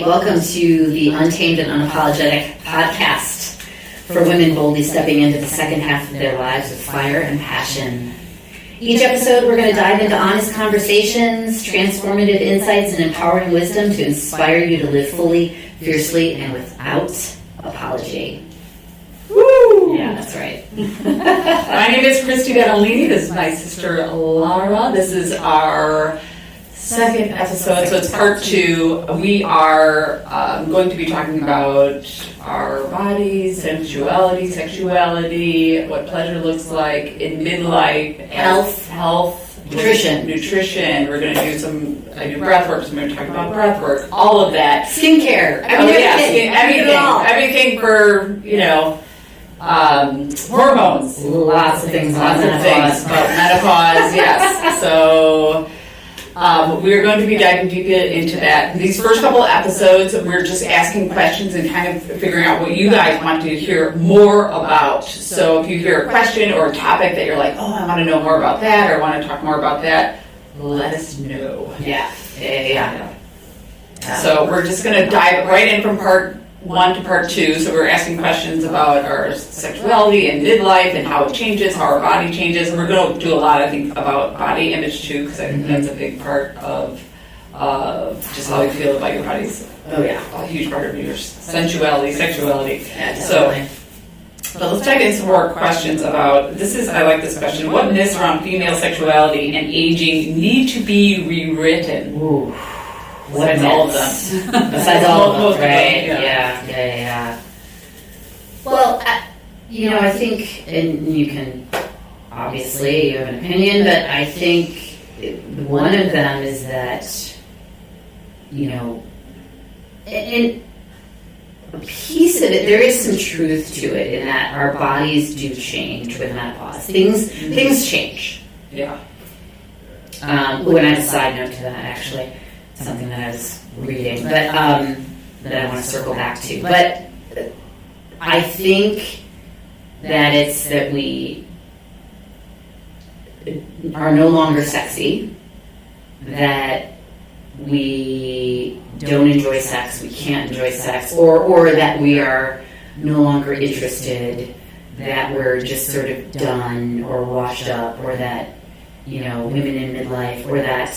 Welcome to the Untamed and Unapologetic podcast for women boldly stepping into the second half of their lives with fire and passion. Each episode, we're going to dive into honest conversations, transformative insights, and empowering wisdom to inspire you to live fully, fiercely, and without apology. Woo! Yeah, that's right. My name is Christy Bettolini. This is my sister Laura. This is our second episode, so it's part 2. We are going to be talking about our bodies, sensuality, sexuality, what pleasure looks like in midlife, health, nutrition. We're going to do I do breath work, so I'm going to talk about breath work, all of that. Skincare. Everything for, hormones. Lots of things. About menopause, yes. So we're going to be diving deep into that. These first couple episodes, we're just asking questions and kind of figuring out what you guys want to hear more about. So if you hear a question or a topic that you're like, oh, I want to know more about that, or I want to talk more about that, let us know. Yeah. So we're just going to dive right in from part 1 to part 2. So we're asking questions about our sexuality and midlife and how it changes, how our body changes. And we're going to do a lot, I think, about body image too, because I think that's a big part of just how you feel about your bodies. Oh yeah, a huge part of your sensuality, sexuality. Yeah, definitely. So let's dive into some more questions about I like this question. What myths around female sexuality and aging need to be rewritten? Ooh. Besides all of them. Besides all of them, right? Yeah. Well, I think, and you can, obviously, you have an opinion, but I think one of them is that, and a piece of it, there is some truth to it in that our bodies do change with menopause. Things change. Yeah. When I have a side note to that, actually. Something that I was reading, but that I want to circle back to. But I think that it's that we are no longer sexy, that we don't enjoy sex, we can't enjoy sex, or that we are no longer interested, that we're just sort of done or washed up, or that, women in midlife, or that,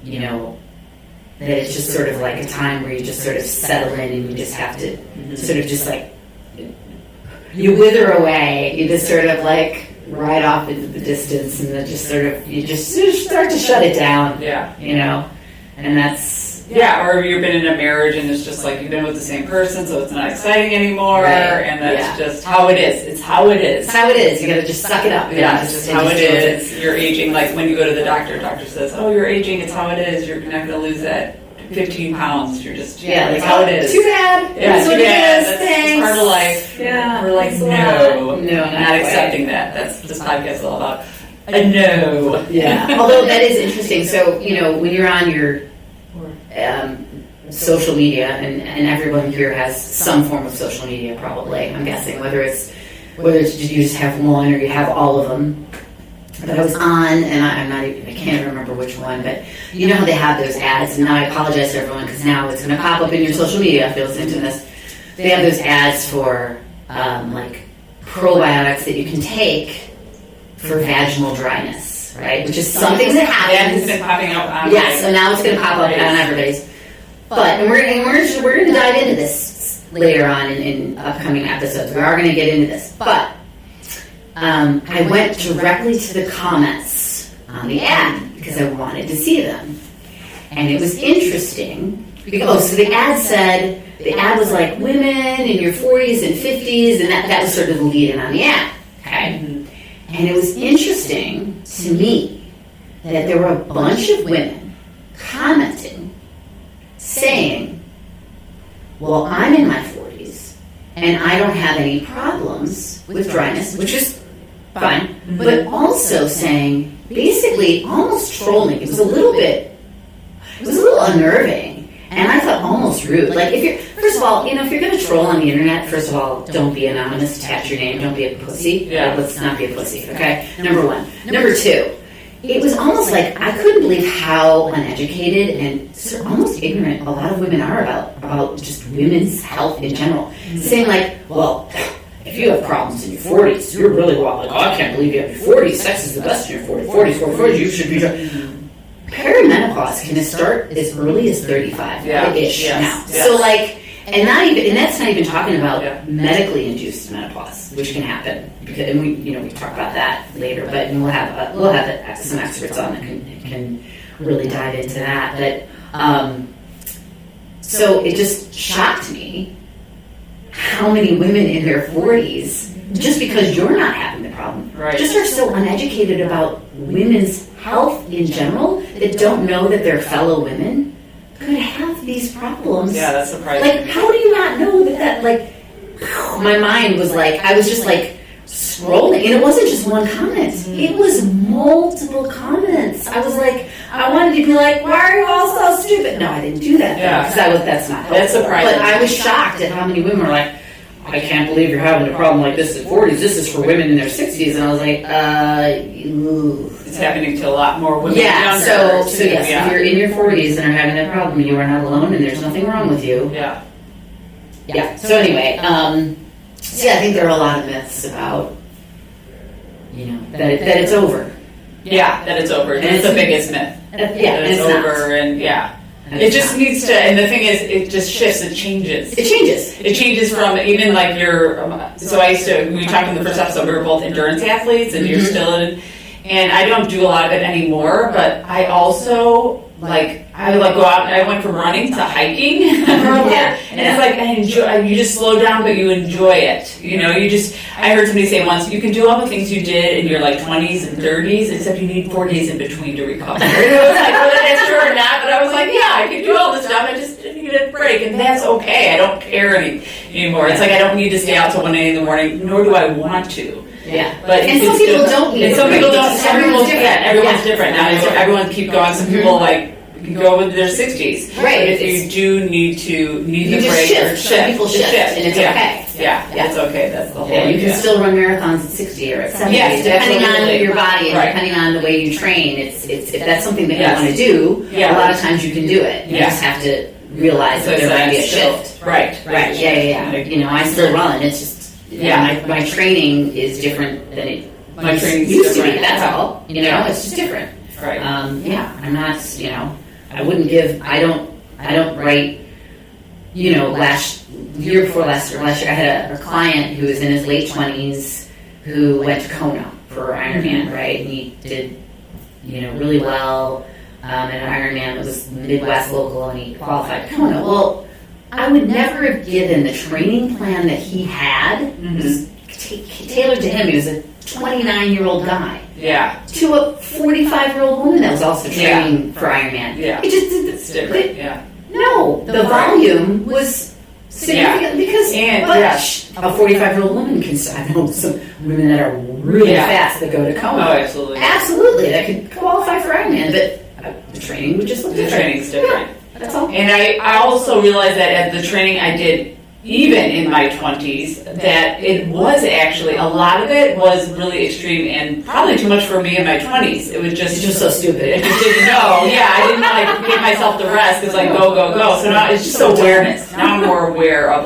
that it's just sort of like a time where you just sort of settle in and you just have to sort of just like, you wither away, you just sort of like ride off into the distance and then just sort of, you just start to shut it down. Yeah. And that's... Yeah, or you've been in a marriage and it's just like you've been with the same person, so it's not exciting anymore, right. And that's just how it is. It's how it is. It's how it is. You gotta just suck it up. Yeah, it's just how it is. You're aging. Like when you go to the doctor says, oh, you're aging, it's how it is. You're not going to lose that 15 pounds. You're just, that's how it is. Too bad. Yeah, that's what it is. That's Thanks. part of life. Yeah. We're like, no, not accepting that. That's this podcast is all about. A no. Yeah. Although that is interesting. So, when you're on your social media, and everyone here has some form of social media, probably, I'm guessing, whether it's you just have one or you have all of them. But I was on, and I can't remember which one, but you know how they have those ads, and now I apologize to everyone because now it's going to pop up in your social media if you're listening to this. They have those ads for like probiotics that you can take for vaginal dryness, right? Which is something that happens. It's been popping up. So now it's going to pop up on everybody's. But we're going to dive into this later on in upcoming episodes. We are going to get into this, but I went directly to the comments on the ad because I wanted to see them, and it was interesting. So the ad was like women in your 40s and 50s, and that was sort of the lead-in on the ad. Okay, and it was interesting to me that there were a bunch of women commenting, saying, well, I'm in my 40s, and I don't have any problems with dryness, which is fine, but also saying, basically, almost trolling. It was a little unnerving, and I thought almost rude. Like, first of all, if you're going to troll on the internet, first of all, don't be anonymous, attach your name, don't be a pussy. Yeah. Let's not be a pussy, okay? Number one. Number two, it was almost like I couldn't believe how uneducated and sort of almost ignorant a lot of women are about just women's health in general. Saying like, well, if you have problems in your 40s, you're really well. Like, oh, I can't believe you have your 40s. Sex is the best in your 40s, you should be. Perimenopause can start as early as 35-ish now. So like, and that's not even talking about medically induced menopause, which can happen. And we talk about that later. But we'll have some experts on that can really dive into that. But so it just shocked me how many women in their 40s, just because you're not having the problem, just are so uneducated about women's health in general that don't know that their fellow women could have these problems. Yeah, that's surprising. Like, how do you not know that like, my mind was like, I was just like scrolling, and it wasn't just one comment. It was multiple comments. I was like, I wanted to be like, why are you all so stupid? No, I didn't do that, because that's not helpful. That's surprising. But I was shocked at how many women were like, I can't believe you're having a problem like this at 40s. This is for women in their 60s. And I was like, it's happening to a lot more women. Yeah, younger, so yes, if you're in your 40s and are having that problem, you are not alone, and there's nothing wrong with you. Yeah. So anyway, I think there are a lot of myths about, that it's over. Yeah, that it's over. That's the biggest myth. That it's over, it just needs to, and the thing is, it just shifts, it changes. It changes from even like we talked in the first episode, we were both endurance athletes, and you're still in, and I don't do a lot of it anymore, but I also, I would go out, and I went from running to hiking and it's like, you just slow down, but you enjoy it. I heard somebody say once, you can do all the things you did in your 20s and 30s, except you need 4 days in between to recover. And it was like, whether that's true or not, but I was like, I can do all this stuff, I just need a break, and that's okay. I don't care anymore. It's like, I don't need to stay out till 1 a.m. in the morning, nor do I want to. Yeah, but some people don't need. And some people don't. Everyone's different. Everyone's different. Now, everyone keep going. Some people can go with their 60s. Right. But if you do need the break, shift. Some people shift, and it's okay. Yeah, it's okay. That's the whole. Yeah, you can still run marathons at 60 or at 70, depending on your body and depending on the way you train. It's if that's something that you want to do. A lot of times you can do it. You just have to realize that there might be a shift. Right. Yeah. I still run. It's just. My training is different than it my training used to be. That's all. It's just different. Right. I'm not. I wouldn't give. I don't write. Year before last year, I had a client who was in his late 20s who went to Kona for Ironman. Right, and he did, really well at Ironman. It was Midwest local, and he qualified for Kona. Well, I would never have given the training plan that he had. It was tailored to him. He was a 29-year-old guy. Yeah. To a 45-year-old woman that was also training for Ironman. Yeah. It's different. No, the volume was significant because a 45-yearld woman can. I know some women that are really fast that go to Kona. Oh, absolutely. Absolutely, that could qualify for Ironman, but the training would just look different. The training's different. That's all. And I also realized that at the training I did, even in my 20s, that it was actually, a lot of it was really extreme and probably too much for me in my 20s. It was just... It's just so stupid. I just didn't know. I didn't give myself the rest. It's go. So now it's just awareness. Now I'm more aware of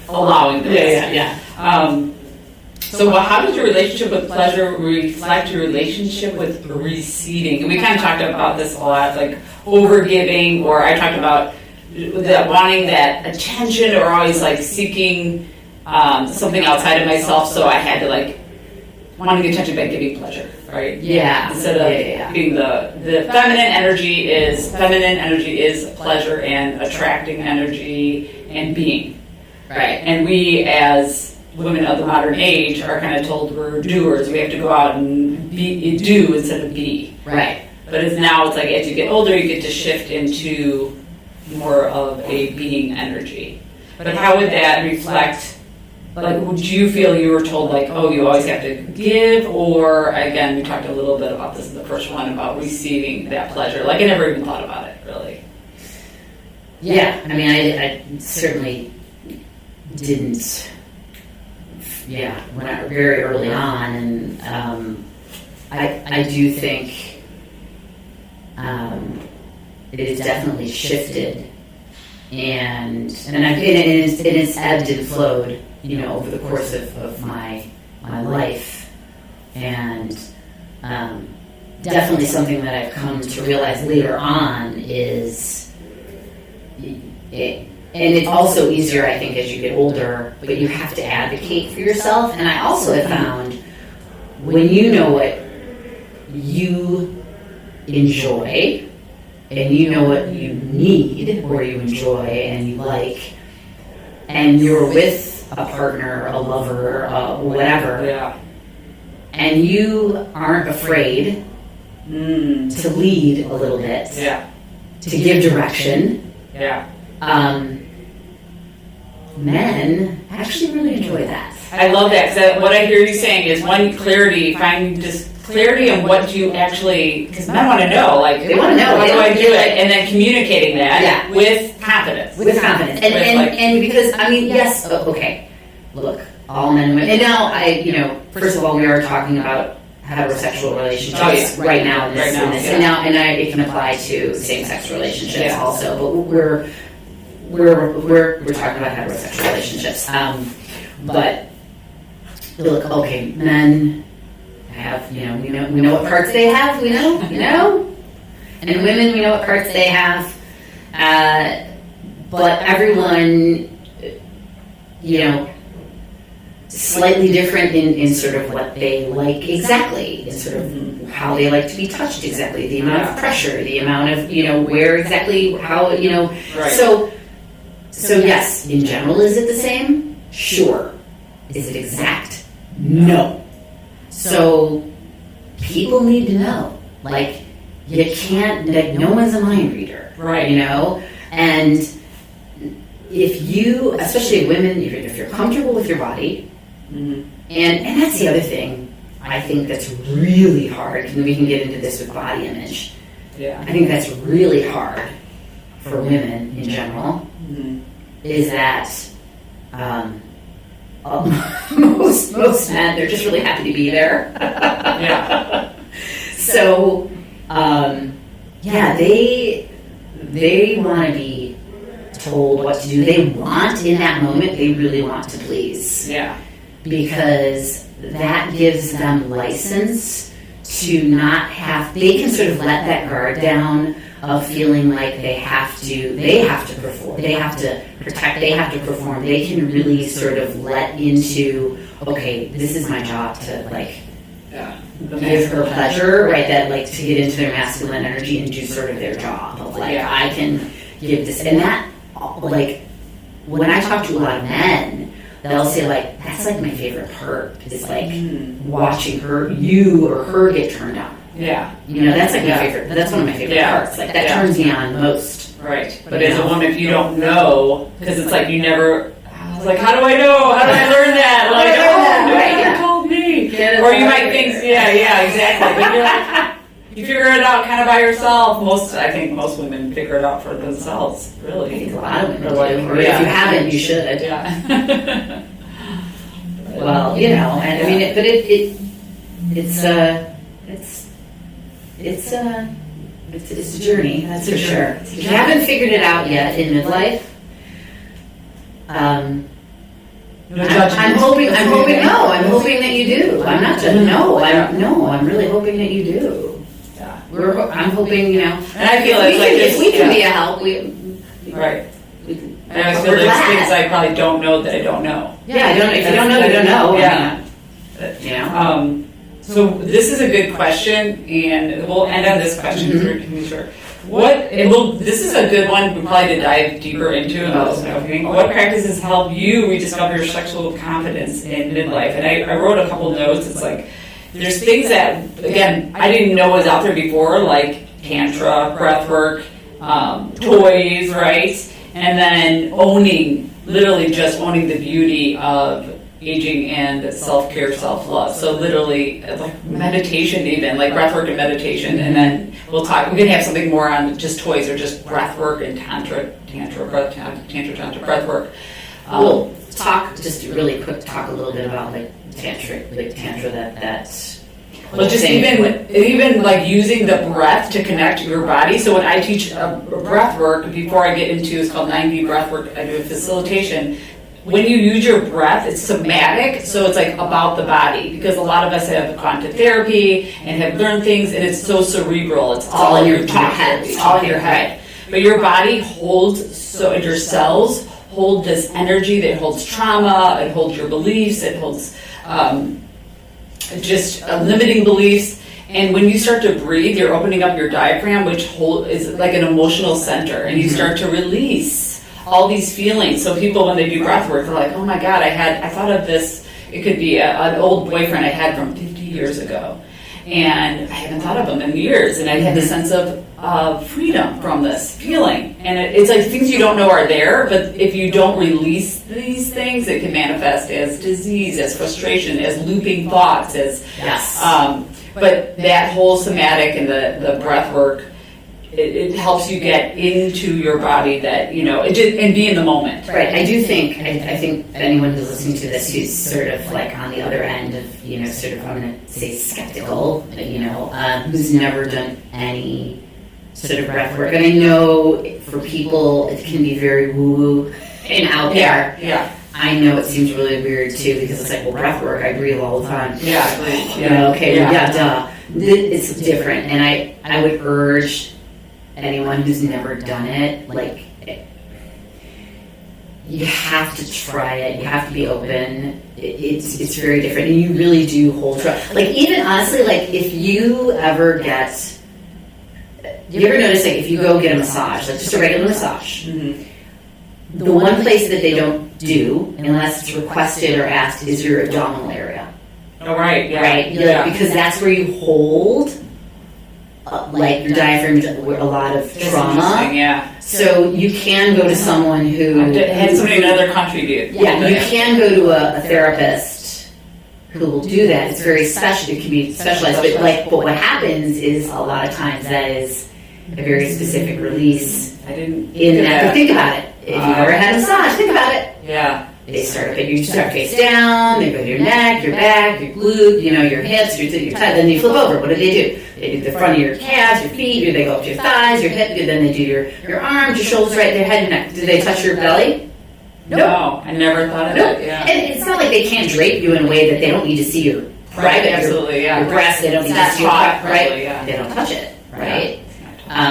allowing this. So how does your relationship with pleasure reflect your relationship with receiving? And we kind of talked about this a lot, overgiving, or I talked about wanting that attention or always seeking something outside of myself, so I had to wanting attention by giving pleasure, right? Yeah. Instead of being the feminine energy is pleasure and attracting energy and being. Right. And we as women of the modern age are kind of told we're doers. We have to go out and do instead of be. Right. But as you get older, you get to shift into more of a being energy. But how would that reflect, would you feel you were told you always have to give, or again, we talked a little bit about this in the first one about receiving that pleasure. I never even thought about it, really. Yeah, I mean, I certainly didn't, when I very early on, and I do think it has definitely shifted, and it's ebbed and flowed, over the course of my life, and definitely something that I've come to realize later on is and it's also easier, I think, as you get older, but you have to advocate for yourself. And I also have found when you know what you enjoy and you know what you need or you enjoy and you like, and you're with a partner, a lover, whatever, and you aren't afraid to lead a little bit, to give direction. Men actually really enjoy that. I love that, because what I hear you saying is, one, clarity, finding just clarity on what you actually, because men want to know, like, they want to know, how do I do it, and then communicating that with confidence. With confidence. And because, yes, okay, look, all men and women, and now first of all, we are talking about heterosexual relationships right now in this, and it can apply to same-sex relationships also, but we're talking about heterosexual relationships. But look, okay, men have, we know what parts they have, and women, we know what parts they have, but everyone, slightly different in sort of what they like exactly, in sort of how they like to be touched exactly, the amount of pressure, the amount of, where exactly, how, Right. So yes, in general, is it the same? Sure. Is it exact? No. So people need to know. Like, you can't, no one's a mind reader. Right. And if you, especially women, if you're comfortable with your body, and that's the other thing I think that's really hard, and we can get into this with body image. I think that's really hard for women in general, is that most men, they're just really happy to be there. So, they want to be told what to do. They want, in that moment, they really want to please. Because that gives them license to not have, they can sort of let that guard down of feeling like they have to perform, they have to protect, they have to perform. They can really sort of let into, okay, this is my job to give her pleasure, right? That to get into their masculine energy and do sort of their job of I can give this, and that when I talk to a lot of men, they'll say that's my favorite part is watching her get turned on. That's my favorite. That's one of my favorite parts. That turns me on most. Right. But as a woman, if you don't know, because it's you never. I was how do I know? How do I learn that? Nobody told me. Or you might think, exactly. But you figure it out kind of by yourself. I think most women figure it out for themselves. Really, I think a lot of women do. Or if you haven't, you should. Well, and but it's a journey, that's for sure. If you haven't figured it out yet in midlife, I'm hoping that you do. I'm not judging. I'm really hoping that you do. I'm hoping, and I feel if we can be a help, right. And I feel there's things I probably don't know that I don't know. If you don't know, you don't know. So this is a good question, and we'll end on this question because we're to be sure. This is a good one. We probably to dive deeper into. What practices help you rediscover your sexual confidence in midlife? And I wrote a couple notes. It's there's things that, again, I didn't know was out there before, like tantra, breathwork, toys, right? And then literally just owning the beauty of aging and self-care, self-love. So literally, meditation even, breathwork and meditation. And then we're going to have something more on just toys or just breathwork and tantra breathwork. We'll talk, just really quick, talk a little bit about tantra, that Well, just even like using the breath to connect your body. So when I teach breath work, before I get into, it's called 9D breath work, I do a facilitation. When you use your breath, it's somatic, so it's like about the body. Because a lot of us have gone to therapy and have learned things, and it's so cerebral. It's all in your head. It's all in your head. But your body holds, so your cells hold this energy that holds trauma, it holds your beliefs, it holds just limiting beliefs. And when you start to breathe, you're opening up your diaphragm, which is like an emotional center, and you start to release all these feelings. So people, when they do breath work, they're like, oh my God, I thought of this. It could be an old boyfriend I had from 50 years ago. And I haven't thought of him in years. And I had this sense of freedom from this feeling. And it's like things you don't know are there, but if you don't release these things, it can manifest as disease, as frustration, as looping thoughts, as but that whole somatic and the breath work, it helps you get into your body, that and be in the moment. Right. I do think I think anyone who's listening to this who's sort of like on the other end of sort of, I'm going to say skeptical, who's never done any sort of breath work, and I know for people it can be very woo-woo and out there. Yeah. I know it seems really weird too, because it's like, well, breath work, I breathe all the time. Yeah. Duh. It's different, and I would urge anyone who's never done it, like, you have to try it. You have to be open. It's very different, and you really do hold trust. Like, even honestly, like, if you ever notice, like, if you go get a massage, like just a regular massage, the one place that they don't do, unless it's requested or asked, is your abdominal area. Oh, right. Yeah. Right? Because that's where you hold like your diaphragm, a lot of trauma. Yeah. So you can go to someone who had somebody in another country do it. Yeah, you can go to a therapist who will do that. It's very special. It can be specialized, but what happens is a lot of times that is a very specific release. I didn't in that. But think about it. If you've ever had a massage, think about it. Yeah. You start face down, they go to your neck, your back, your glute, your hips, your thighs, then you flip over. What do? They do the front of your calves, your feet, they go up to your thighs, your hip, then they do your arms, your shoulders, right, their head, your neck. Do they touch your belly? No, I never thought of that. Yeah. And it's not like they can't drape you in a way that they don't need to see your private, absolutely, your breasts, they don't need to see your right? Yeah. They don't touch it, right?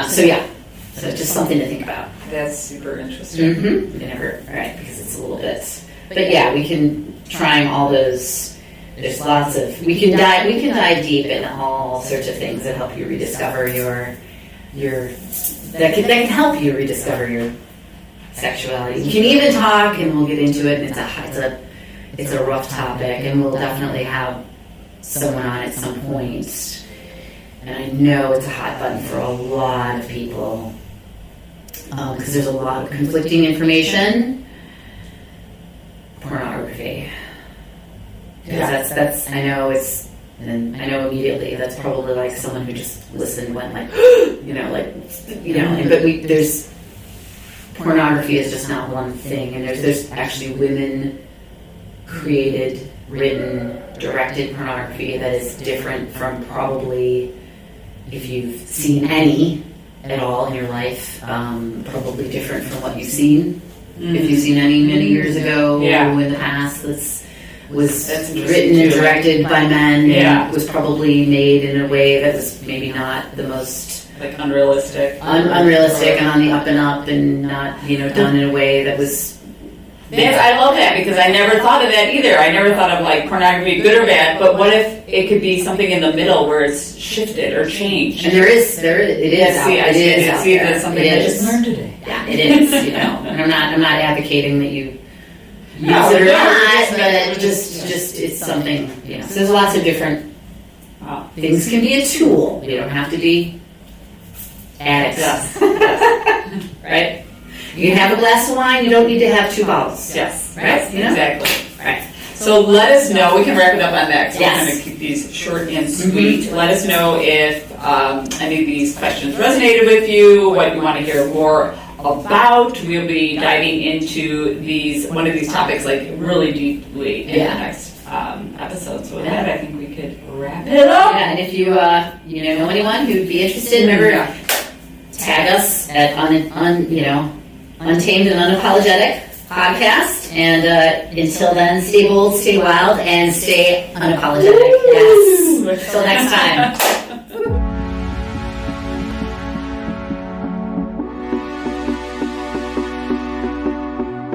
So just something to think about. That's super interesting. Right, because it's a little bit. But yeah, we can try all those. There's lots of we can dive deep in all sorts of things that help you rediscover your that can help you rediscover your sexuality. You can even talk, and we'll get into it. It's a rough topic, and we'll definitely have someone on at some point. And I know it's a hot button for a lot of people because there's a lot of conflicting information. Pornography. Because that's I know immediately that's probably like someone who just listened went like there's pornography is just not one thing, and there's actually women created, written, directed pornography that is different from probably, if you've seen any at all in your life, probably different from what you've seen. If you've seen any many years ago in the past, that's written and directed by men, and was probably made in a way that was maybe not the most like unrealistic, unrealistic, and on the up and up, and not done in a way that was. I love that, because I never thought of that either. I never thought of like pornography, good or bad. But what if it could be something in the middle where it's shifted or changed? And it is. That's something I just learned today. Yeah, it is. And I'm not advocating that you use it or not, but just it's something. So there's lots of different things. Can be a tool. You don't have to be addicts. Yes. Right. You can have a glass of wine. You don't need to have 2 bottles. Yes. Right. Exactly. Right. So let us know. We can wrap it up on that. So yes. We're going to keep these short and sweet. Let us know if any of these questions resonated with you, what you want to hear more about. We'll be diving into one of these topics like really deeply in the next episode. So with that, I think we could wrap it up. Yeah, and if you know anyone who'd be interested, remember tag us at Untamed and Unapologetic podcast. And until then, stay bold, stay wild, and stay unapologetic. Yes. Until next time.